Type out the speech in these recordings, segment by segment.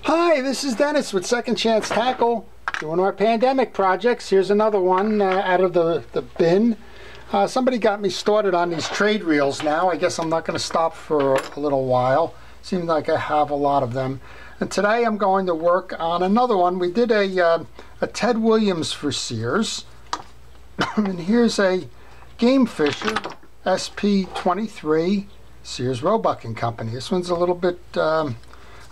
Hi, this is Dennis with Second Chance Tackle, doing our pandemic projects. Here's another one out of the bin. Somebody got me started on these trade reels now. I guess I'm not going to stop for a little while. Seems like I have a lot of them. And today I'm going to work on another one. We did a Ted Williams for Sears. And here's a Gamefisher SP23 Sears Roebuck and Company. This one's a little bit,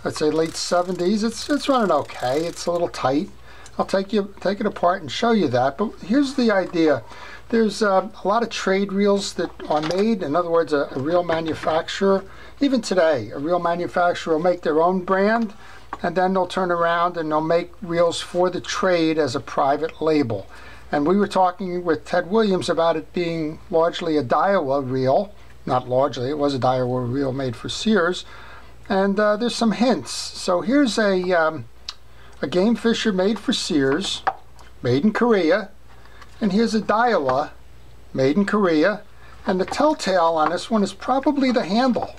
I'd say late 70s. It's running okay. It's a little tight. I'll take it apart and show you that. But here's the idea. There's a lot of trade reels that are made. In other words, a reel manufacturer, even today, a reel manufacturer will make their own brand, and then they'll turn around and they'll make reels for the trade as a private label. And we were talking with Ted Williams about it being largely a Daiwa reel. Not largely, it was a Daiwa reel made for Sears. And there's some hints. So here's a Gamefisher made for Sears, made in Korea. And here's a Daiwa, made in Korea. And the telltale on this one is probably the handle.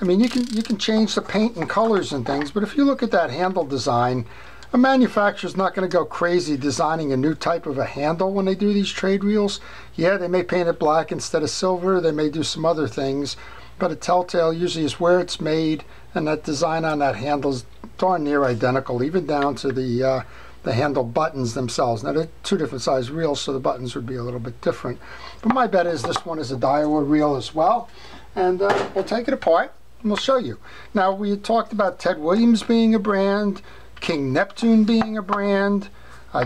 I mean, you can change the paint and colors and things, but if you look at that handle design, a manufacturer's not going to go crazy designing a new type of a handle when they do these trade reels. Yeah, they may paint it black instead of silver. They may do some other things, but a telltale usually is where it's made, and that design on that handle is darn near identical, even down to the handle buttons themselves. Now, they're two different size reels, so the buttons would be a little bit different. But my bet is this one is a Daiwa reel as well. And we'll take it apart and we'll show you. Now, we had talked about Ted Williams being a brand, King Neptune being a brand,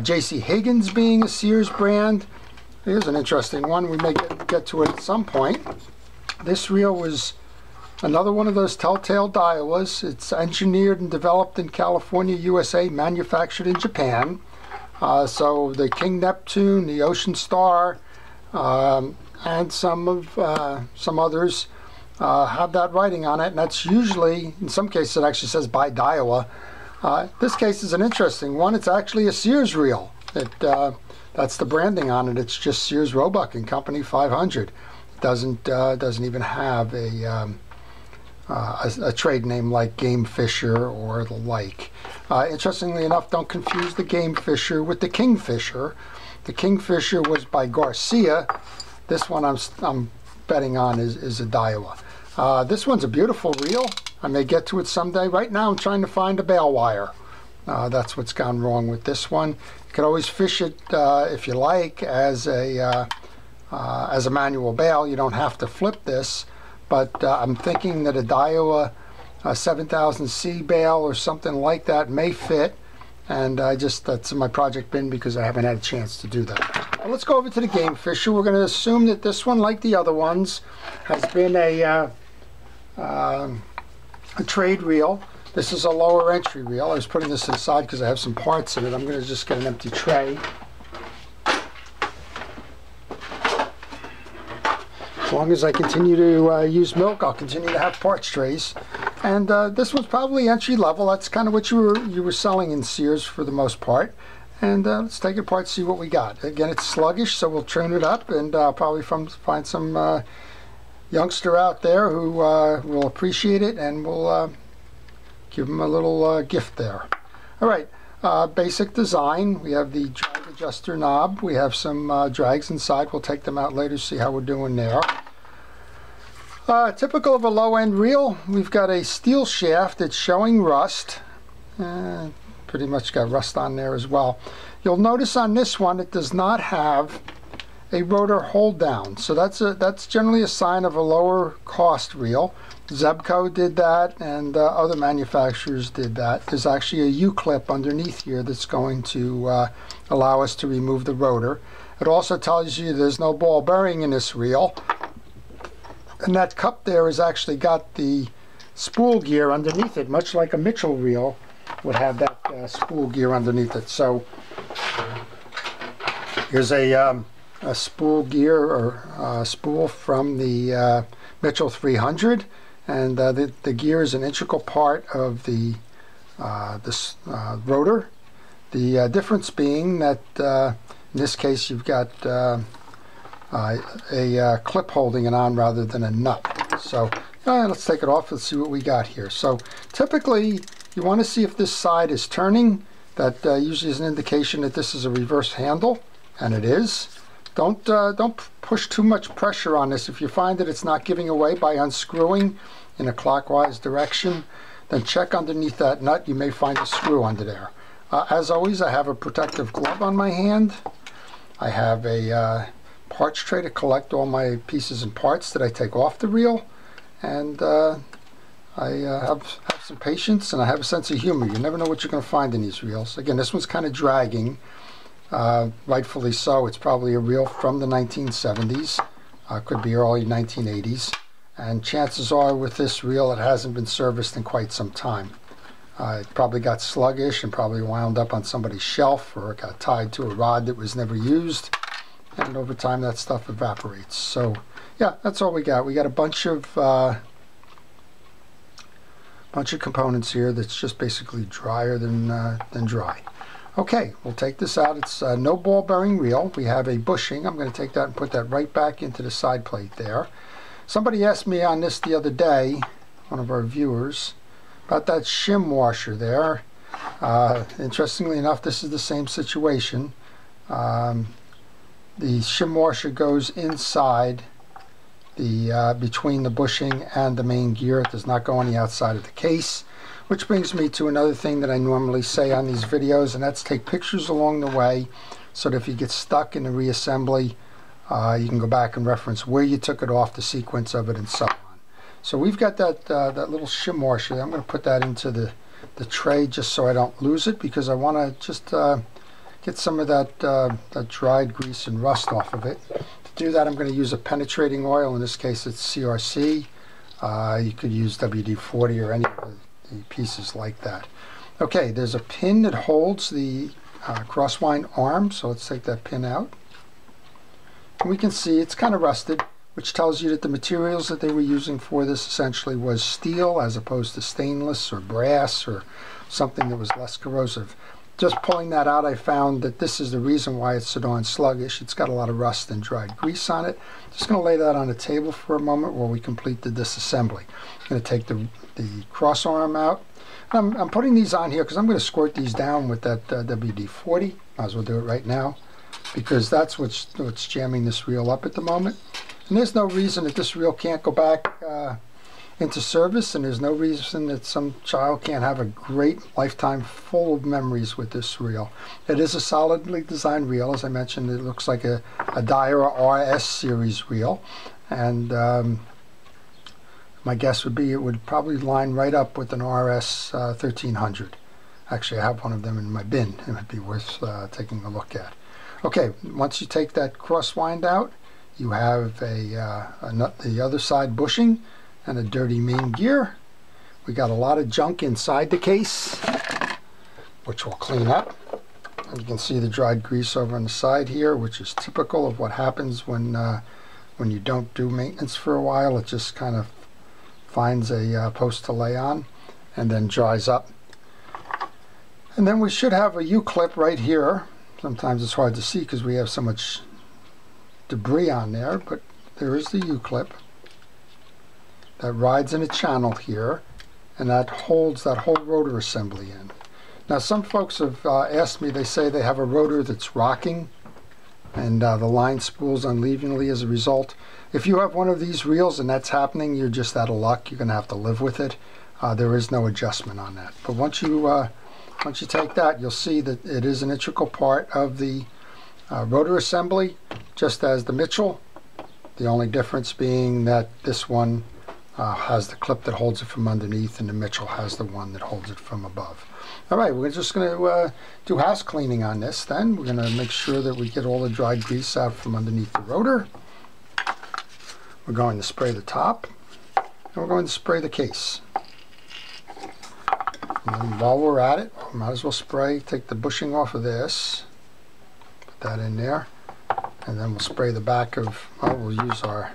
J.C. Higgins being a Sears brand. Here's an interesting one. We may get to it at some point. This reel was another one of those telltale Daiwas. It's engineered and developed in California, USA, manufactured in Japan. So the King Neptune, the Ocean Star, and some others have that writing on it, and that's usually, in some cases, it actually says by Daiwa. This case is an interesting one. It's actually a Sears reel. That's the branding on it. It's just Sears Roebuck and Company 500. It doesn't even have a trade name like Gamefisher or the like. Interestingly enough, don't confuse the Gamefisher with the Kingfisher. The Kingfisher was by Garcia. This one I'm betting on is a Daiwa. This one's a beautiful reel. I may get to it someday. Right now I'm trying to find a bail wire. That's what's gone wrong with this one. You could always fish it if you like as a manual bail. You don't have to flip this, but I'm thinking that a Daiwa 7000C bail or something like that may fit, and that's in my project bin because I haven't had a chance to do that. Now let's go over to the Gamefisher. We're going to assume that this one, like the other ones, has been a trade reel. This is a lower entry reel. I was putting this aside because I have some parts in it. I'm going to just get an empty tray. As long as I continue to use milk, I'll continue to have parts trays. And this was probably entry level. That's kind of what you were selling in Sears for the most part. And let's take it apart, see what we got. Again, it's sluggish, so we'll turn it up, and probably find some youngster out there who will appreciate it, and we'll give them a little gift there. All right, basic design. We have the drag adjuster knob. We have some drags inside. We'll take them out later, see how we're doing there. Typical of a low-end reel, we've got a steel shaft. It's showing rust. Pretty much got rust on there as well. You'll notice on this one it does not have a rotor hold down, so that's generally a sign of a lower cost reel. Zebco did that, and other manufacturers did that. There's actually a U-clip underneath here that's going to allow us to remove the rotor. It also tells you there's no ball bearing in this reel, and that cup there has actually got the spool gear underneath it, much like a Mitchell reel would have that spool gear underneath it. So here's a spool gear or spool from the Mitchell 300, and the gear is an integral part of the rotor. The difference being that in this case you've got a clip holding it on rather than a nut. So let's take it off. Let's see what we got here. So typically You want to see if this side is turning. That usually is an indication that this is a reverse handle, and it is. Don't push too much pressure on this. If you find that it's not giving away by unscrewing in a clockwise direction, then check underneath that nut. You may find a screw under there. As always, I have a protective glove on my hand. I have a parts tray to collect all my pieces and parts that I take off the reel, and I have some patience, and I have a sense of humor. You never know what you're going to find in these reels. Again, this one's kind of dragging, rightfully so. It's probably a reel from the 1970s, could be early 1980s, and chances are with this reel it hasn't been serviced in quite some time. It probably got sluggish and probably wound up on somebody's shelf, or it got tied to a rod that was never used, and over time that stuff evaporates. So yeah, that's all we got. We got a bunch of components here that's just basically drier than dry. Okay, we'll take this out. It's no ball bearing reel. We have a bushing. I'm going to take that and put that right back into the side plate there. Somebody asked me on this the other day, one of our viewers, about that shim washer there. Interestingly enough, this is the same situation. The shim washer goes inside the between the bushing and the main gear. It does not go on the outside of the case, which brings me to another thing that I normally say on these videos, and that's take pictures along the way, so that if you get stuck in the reassembly, you can go back and reference where you took it off, the sequence of it, and so on. So we've got that that little shim washer. I'm going to put that into the tray just so I don't lose it, because I want to just get some of that dried grease and rust off of it. To do that, I'm going to use a penetrating oil. In this case, it's CRC. You could use WD-40 or any of the pieces like that. Okay, there's a pin that holds the crosswind arm, so let's take that pin out. And we can see it's kind of rusted, which tells you that the materials that they were using for this essentially was steel as opposed to stainless or brass or something that was less corrosive. Just pulling that out, I found that this is the reason why it's so darn sluggish. It's got a lot of rust and dried grease on it. Just going to lay that on the table for a moment while we complete the disassembly. I'm going to take the cross arm out. I'm putting these on here because I'm going to squirt these down with that WD-40. Might as well do it right now, because that's what's jamming this reel up at the moment. And there's no reason that this reel can't go back into service, and there's no reason that some child can't have a great lifetime full of memories with this reel. It is a solidly designed reel. As I mentioned, it looks like a Daiwa RS series reel, and my guess would be it would probably line right up with an RS 1300. Actually, I have one of them in my bin. It would be worth taking a look at. Okay, once you take that crosswind out, you have the other side bushing and a dirty main gear. We got a lot of junk inside the case, which we'll clean up. And you can see the dried grease over on the side here, which is typical of what happens when you don't do maintenance for a while. It just kind of finds a post to lay on and then dries up. And then we should have a U-clip right here. Sometimes it's hard to see because we have so much debris on there, but there is the U-clip that rides in a channel here, and that holds that whole rotor assembly in. Now, some folks have asked me, they say they have a rotor that's rocking and the line spools unevenly as a result. If you have one of these reels and that's happening, you're just out of luck. You're going to have to live with it. There is no adjustment on that. But once you take that, you'll see that it is an integral part of the rotor assembly, just as the Mitchell. The only difference being that this one has the clip that holds it from underneath, and the Mitchell has the one that holds it from above. All right, we're just going to do house cleaning on this then. We're going to make sure that we get all the dried grease out from underneath the rotor. We're going to spray the top, and we're going to spray the case. And then while we're at it, we might as well spray, take the bushing off of this, put that in there, and then we'll spray the back of, well, we'll use our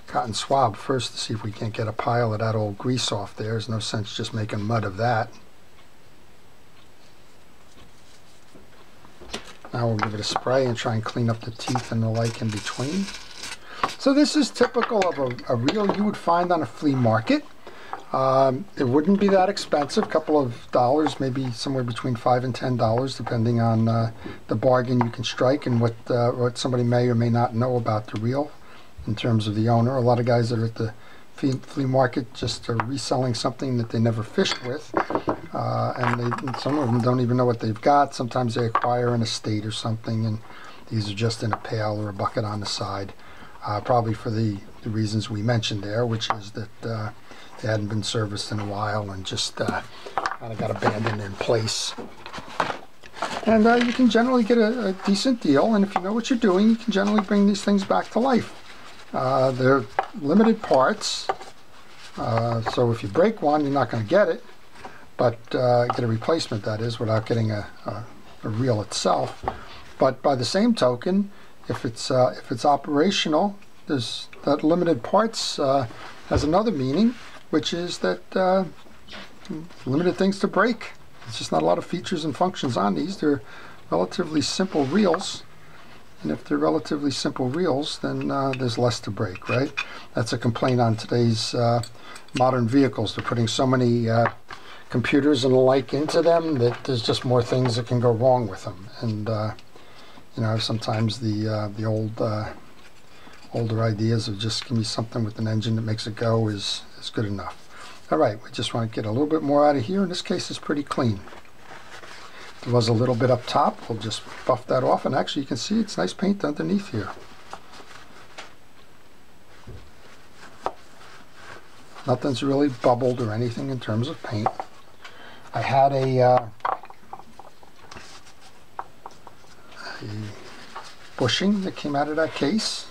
cotton swab first to see if we can't get a pile of that old grease off there. There's no sense just making mud of that. Now we'll give it a spray and try and clean up the teeth and the like in between. So this is typical of a reel you would find on a flea market. It wouldn't be that expensive, a couple of dollars, maybe somewhere between $5 and $10, depending on the bargain you can strike and what somebody may or may not know about the reel in terms of the owner. A lot of guys that are at the flea market just are reselling something that they never fished with, and some of them don't even know what they've got. Sometimes they acquire an estate or something, and these are just in a pail or a bucket on the side, probably for the reasons we mentioned there, which is that they hadn't been serviced in a while and just kind of got abandoned in place. And you can generally get a decent deal, and if you know what you're doing, you can generally bring these things back to life. They're limited parts, so if you break one, you're not going to get it, but get a replacement, that is, without getting a reel itself. But by the same token, if it's operational, there's that limited parts has another meaning, which is that limited things to break. There's just not a lot of features and functions on these. They're relatively simple reels. And if they're relatively simple reels, then there's less to break, right? That's a complaint on today's modern vehicles. They're putting so many computers and the like into them that there's just more things that can go wrong with them. And you know, sometimes the older ideas of just give me something with an engine that makes it go is good enough. All right, we just want to get a little bit more out of here. In this case, it's pretty clean. There was a little bit up top. We'll just buff that off, and actually you can see it's nice paint underneath here. Nothing's really bubbled or anything in terms of paint. I had a bushing that came out of that case.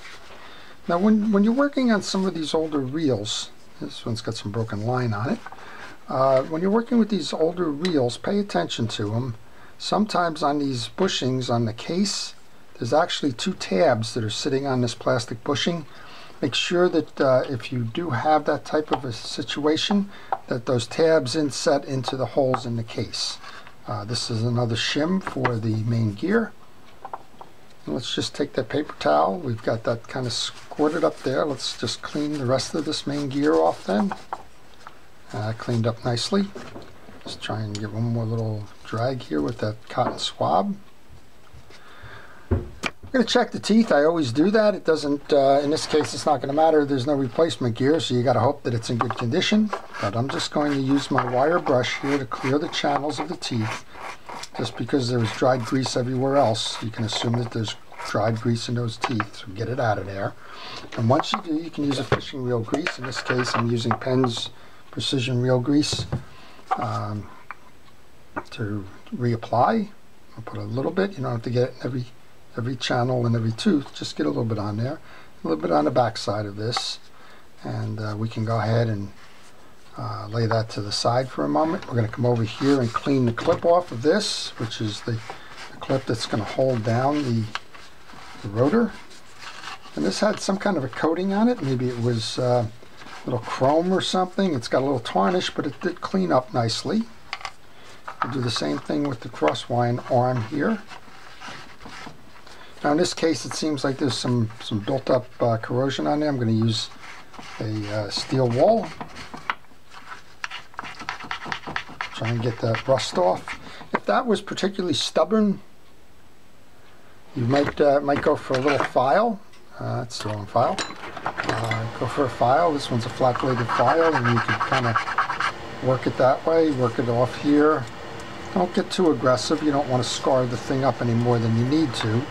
Now when you're working on some of these older reels, this one's got some broken line on it. When you're working with these older reels, pay attention to them. Sometimes on these bushings on the case, there's actually two tabs that are sitting on this plastic bushing. Make sure that if you do have that type of a situation, that those tabs inset into the holes in the case. This is another shim for the main gear. And let's just take that paper towel. We've got that kind of squirted up there. Let's just clean the rest of this main gear off then. Cleaned up nicely. Just try and get one more little drag here with that cotton swab. I'm going to check the teeth. I always do that. It doesn't, in this case, it's not going to matter. There's no replacement gear, so you got to hope that it's in good condition. But I'm just going to use my wire brush here to clear the channels of the teeth. Just because there's dried grease everywhere else, you can assume that there's dried grease in those teeth, so get it out of there. And once you do, you can use a fishing reel grease. In this case, I'm using Penn's Precision Reel Grease to reapply. I'll put a little bit. You don't have to get it in every channel and every tooth. Just get a little bit on there, a little bit on the back side of this, and we can go ahead and lay that to the side for a moment. We're going to come over here and clean the clip off of this, which is the clip that's going to hold down the rotor. And this had some kind of a coating on it. Maybe it was a little chrome or something. It's got a little tarnish, but it did clean up nicely. We'll do the same thing with the crosswind arm here. Now in this case, it seems like there's some built up corrosion on there. I'm going to use a steel wool. Try and get that rust off. If that was particularly stubborn, you might go for a little file. That's the wrong file. Go for a file. This one's a flat-bladed file, and you can kind of work it that way. Work it off here. Don't get too aggressive. You don't want to scar the thing up any more than you need to.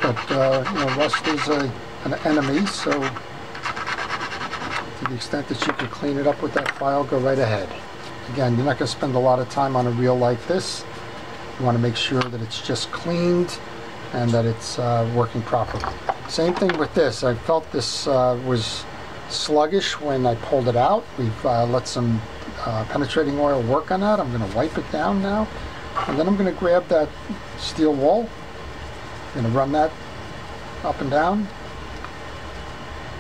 But you know, rust is an enemy, so to the extent that you can clean it up with that file, go right ahead. Again, you're not going to spend a lot of time on a reel like this. You want to make sure that it's just cleaned and that it's working properly. Same thing with this. I felt this was sluggish when I pulled it out. We've let some penetrating oil work on that. I'm going to wipe it down now, and then I'm going to grab that steel wool. I'm going to run that up and down,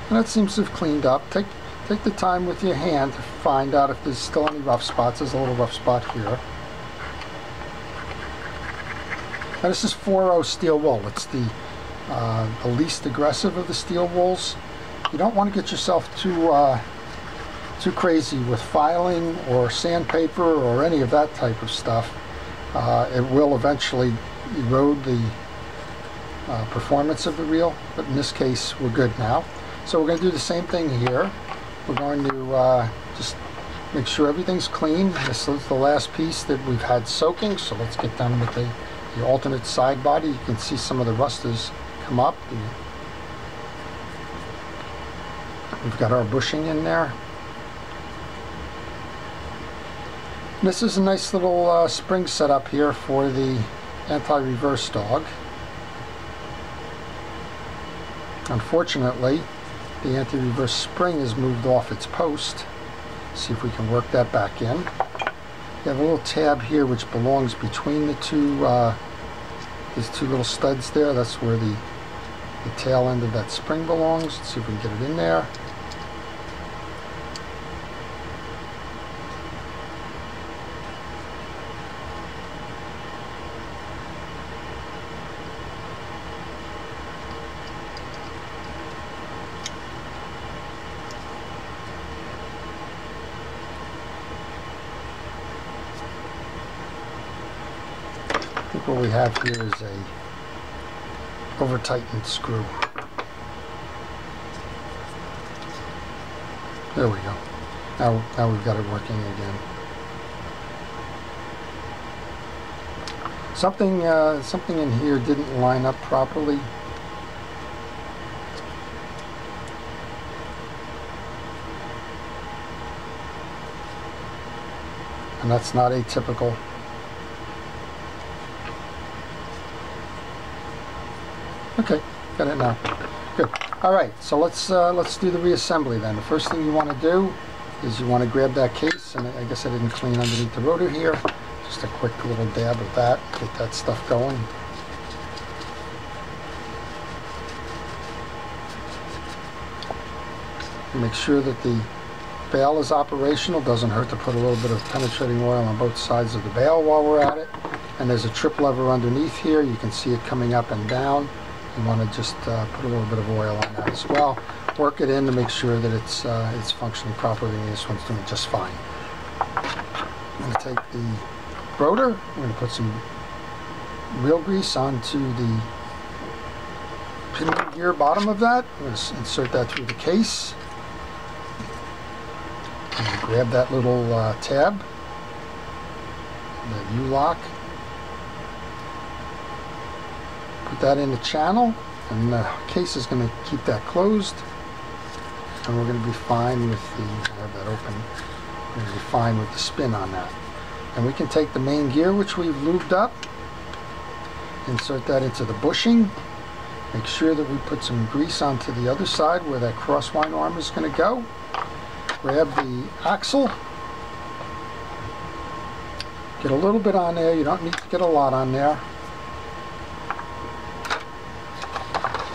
and that seems to have cleaned up. Take the time with your hand to find out if there's still any rough spots. There's a little rough spot here. Now this is 4.0 steel wool. It's the least aggressive of the steel wools. You don't want to get yourself too too crazy with filing or sandpaper or any of that type of stuff, it will eventually erode the performance of the reel. But in this case, we're good now. So we're going to do the same thing here. We're going to just make sure everything's clean. This is the last piece that we've had soaking, so let's get done with the alternate side body. You can see some of the rust has come up. We've got our bushing in there. This is a nice little spring setup here for the anti-reverse dog. Unfortunately, the anti-reverse spring has moved off its post. See if we can work that back in. You have a little tab here which belongs between the two, these two little studs there. That's where the tail end of that spring belongs. Let's see if we can get it in there. What we have here is a over-tightened screw. There we go. Now we've got it working again. Something in here didn't line up properly. And that's not atypical. Okay, got it now. Good. All right, so let's do the reassembly then. The first thing you want to do is you want to grab that case, and I guess I didn't clean underneath the rotor here. Just a quick little dab of that, get that stuff going. Make sure that the bail is operational. Doesn't hurt to put a little bit of penetrating oil on both sides of the bail while we're at it. And there's a trip lever underneath here. You can see it coming up and down. You want to just put a little bit of oil on that as well. Work it in to make sure that it's functioning properly, and this one's doing just fine. I'm going to take the rotor. I'm going to put some wheel grease onto the pinion gear bottom of that. I'm going to insert that through the case. I'm going to grab that little tab, the U-lock. Put that in the channel, and the case is going to keep that closed, and we're going to be fine with the, I have that open, we're going to be fine with the spin on that. And we can take the main gear, which we've lubed up, insert that into the bushing, make sure that we put some grease onto the other side where that crosswind arm is going to go, grab the axle, get a little bit on there, you don't need to get a lot on there.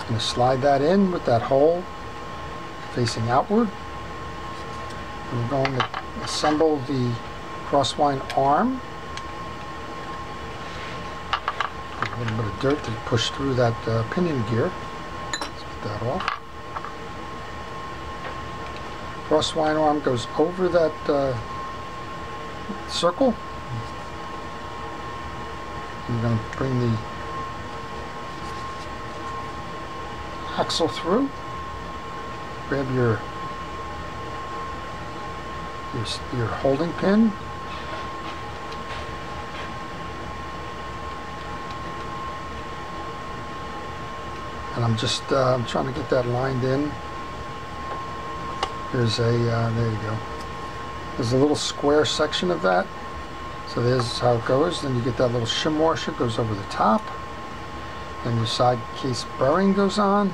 I'm going to slide that in with that hole facing outward. And we're going to assemble the crosswind arm. A little bit of dirt to push through that pinion gear. Let's put that off. Crosswind arm goes over that circle. We're going to bring the axle through, grab your holding pin, and I'm trying to get that lined in. There's a there you go. There's a little square section of that, so there's how it goes. Then you get that little shim washer goes over the top. Then your side case bearing goes on.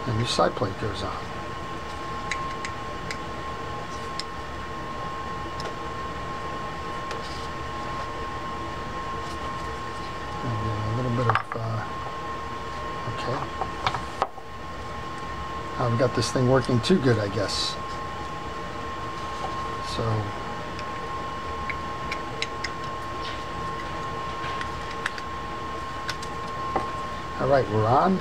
And your side plate goes on. And a little bit of, okay. I've got this thing working too good, I guess. So, all right, we're on.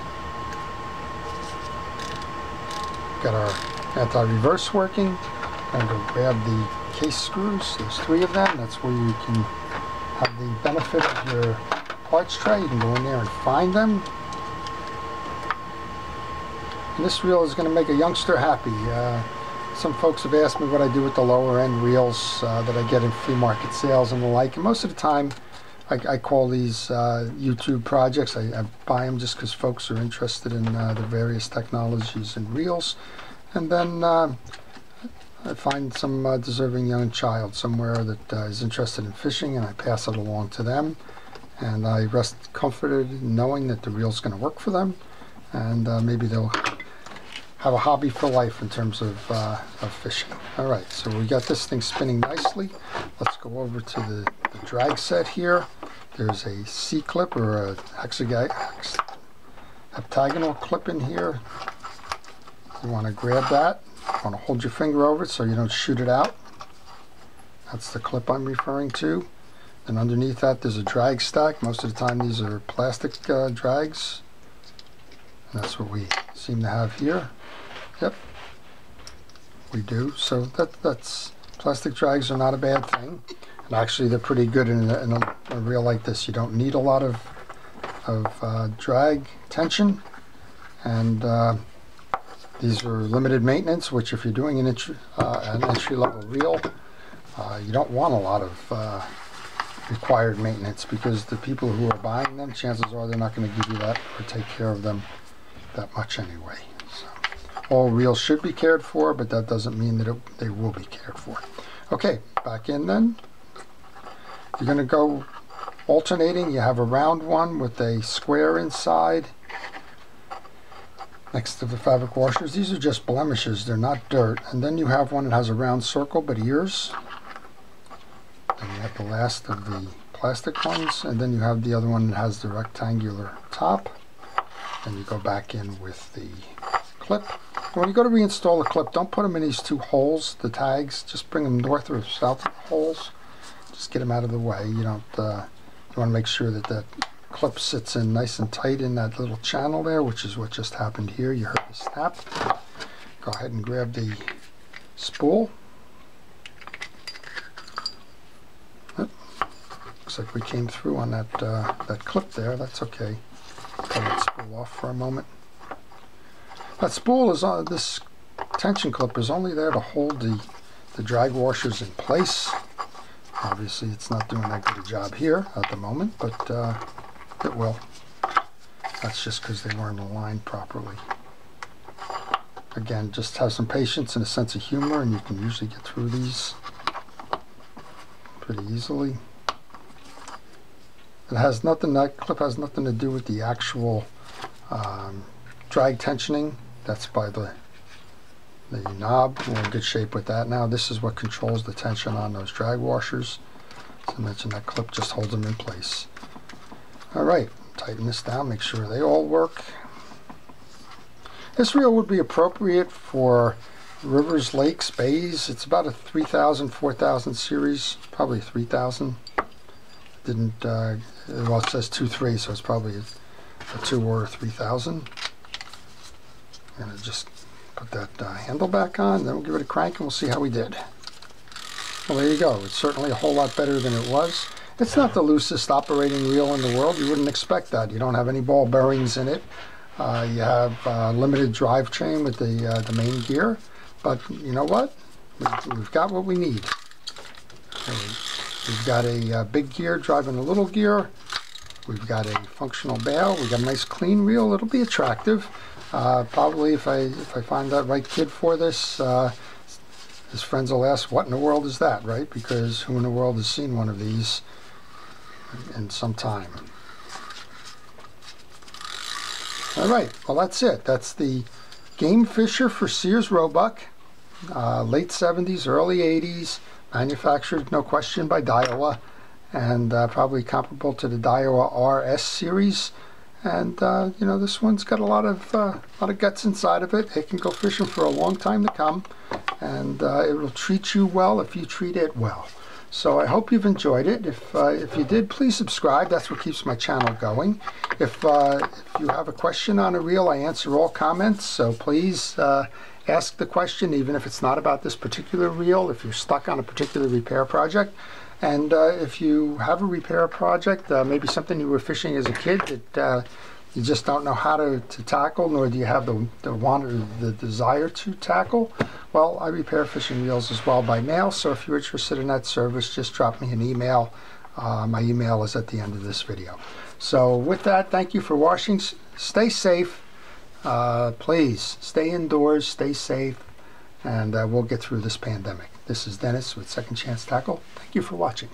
Got our anti-reverse working. I'm going to grab the case screws. There's 3 of them. That's where you can have the benefit of your parts tray. You can go in there and find them. And this reel is going to make a youngster happy. Some folks have asked me what I do with the lower end reels that I get in flea market sales and the like. And most of the time, I call these YouTube projects. I buy them just because folks are interested in the various technologies and reels. And then I find some deserving young child somewhere that is interested in fishing, and I pass it along to them. And I rest comforted in knowing that the reel's going to work for them. And maybe they'll have a hobby for life in terms of fishing. Alright, so we got this thing spinning nicely. Let's go over to the drag set here. There's a C-clip or a heptagonal clip in here. You want to grab that. You want to hold your finger over it so you don't shoot it out. That's the clip I'm referring to. And underneath that there's a drag stack. Most of the time these are plastic drags. And that's what we seem to have here. Yep, we do. So that's plastic drags are not a bad thing, and actually they're pretty good in a reel like this. You don't need a lot of drag tension, and these are limited maintenance. Which, if you're doing an entry-level reel, you don't want a lot of required maintenance, because the people who are buying them, chances are they're not going to give you that or take care of them that much anyway. All reels should be cared for, but that doesn't mean that they will be cared for. Okay, back in then. You're going to go alternating. You have a round one with a square inside next to the fabric washers. These are just blemishes, they're not dirt. And then you have one that has a round circle but ears. Then you have the last of the plastic ones, and then you have the other one that has the rectangular top. And you go back in with the clip. When you go to reinstall a clip, don't put them in these 2 holes, the tags. Just bring them north or south of the holes. Just get them out of the way. You don't. You want to make sure that that clip sits in nice and tight in that little channel there, which is what just happened here. You heard the snap. Go ahead and grab the spool. Looks like we came through on that that clip there. That's okay. Pull that spool off for a moment. That spool is on, this tension clip is only there to hold the drag washers in place. Obviously it's not doing that good a job here at the moment, but it will. That's just because they weren't aligned properly. Again, just have some patience and a sense of humor, and you can usually get through these pretty easily. It has nothing, that clip has nothing to do with the actual drag tensioning. That's by the knob. We're in good shape with that now. This is what controls the tension on those drag washers. As I mentioned, that clip just holds them in place. Alright, tighten this down, make sure they all work. This reel would be appropriate for rivers, lakes, bays. It's about a 3000, 4000 series, probably 3000. Didn't, well, it says 2.3, so it's probably a 2 or a 3000. I'm going to just put that handle back on, then we'll give it a crank and we'll see how we did. Well, there you go. It's certainly a whole lot better than it was. It's not the loosest operating reel in the world. You wouldn't expect that. You don't have any ball bearings in it. You have limited drivetrain with the main gear. But you know what? We've got what we need. We've got a big gear driving a little gear. We've got a functional bail. We've got a nice clean reel. It'll be attractive. Probably if I find that right kid for this, his friends will ask, what in the world is that, right? Because who in the world has seen one of these in some time? Alright, well that's it. That's the Gamefisher for Sears Roebuck. Late 70s, early 80s. Manufactured, no question, by Daiwa. And probably comparable to the Daiwa RS series. And you know, this one's got a lot of guts inside of it. It can go fishing for a long time to come, and it will treat you well if you treat it well. So I hope you've enjoyed it. If you did, please subscribe. That's what keeps my channel going. If you have a question on a reel, I answer all comments. So please ask the question, even if it's not about this particular reel, if you're stuck on a particular repair project. And if you have a repair project, maybe something you were fishing as a kid that you just don't know how to tackle, nor do you have the want or the desire to tackle, well, I repair fishing reels as well by mail. So if you're interested in that service, just drop me an email. My email is at the end of this video. So with that, thank you for watching. Stay safe. Please stay indoors, stay safe, and we'll get through this pandemic. This is Dennis with Second Chance Tackle. Thank you for watching.